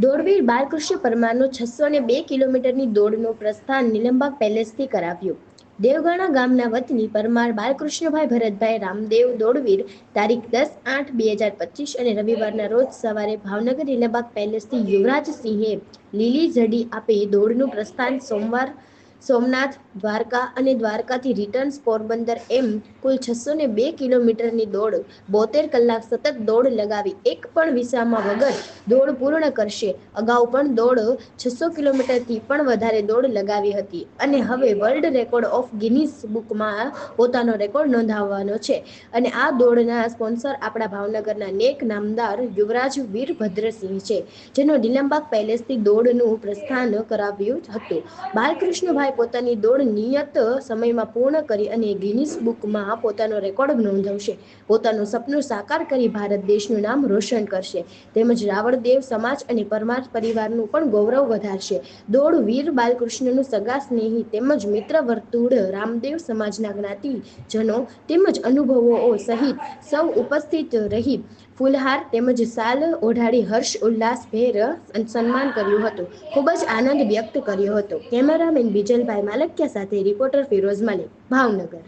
દોડવીર બાલકૃષ્ણ પરમારનો 602 કિલોમીટરની દોડનું પ્રસ્થાન નીલમબાગ પેલેસથી કરાવ્યું. દેવગાણા ગામના વતની પરમાર બાલકૃષ્ણભાઈ ભરતભાઈ રામદેવ દોડવીર તારીખ 10/8/2025 અને રવિવારના રોજ સવારે ભાવનગર નીલમબાગ પેલેસથી યુવરાજસિંહે લીલી ઝંડી આપી દોડનું પ્રસ્થાન સોમનાથ, દ્વારકા અને દ્વારકાથી રિટર્ન્સ પોરબંદર એમ કુલ 602 કિલોમીટરની દોડ 72 કલાક સતત દોડ લગાવી એક પણ વિસામા વગર દોડ પૂર્ણ કરશે. અગાઉ પણ દોડ 600 કિલોમીટરથી પણ વધારે દોડ લગાવી હતી અને હવે વર્લ્ડ રેકોર્ડ ઓફ ગિનીસ બુકમાં પોતાનો રેકોર્ડ નોંધાવવાનો છે. અને આ દોડના સ્પોન્સર આપણા ભાવનગરના નેક નામદાર યુવરાજ વીરભદ્રસિંહ છે, જેનો નીલમબાગ પેલેસથી દોડનું પ્રસ્થાન કરાવ્યું હતું. બાલકૃષ્ણભાઈ પોતાની દોડ નિયત સમયમાં પૂર્ણ કરી અને ગિનીસ બુકમાં પોતાનો રેકોર્ડ નોંધાવશે. પોતાનું સપનું સાકાર કરી ભારત દેશનું નામ રોશન કરશે તેમજ રાવળદેવ સમાજ અને પરમાર પરિવારનું પણ ગૌરવ વધારશે. દોડ વીર બાલકૃષ્ણનું સગા સ્નેહી તેમજ મિત્ર વર્તુળ રામદેવ સમાજના જ્ઞાતિજનો તેમજ અનુભવો સહિત સૌ ઉપસ્થિત રહી ફૂલહાર તેમજ શાલ ઓઢાડી હર્ષ ઉલ્લાસભેર સન્માન કર્યું હતું. ખૂબ જ આનંદ વ્યક્ત કર્યો હતો. કેમેરામેન બીજલભાઈ માલકિયા સાથે રિપોર્ટર ફિરોઝ મલિક, ભાવનગર.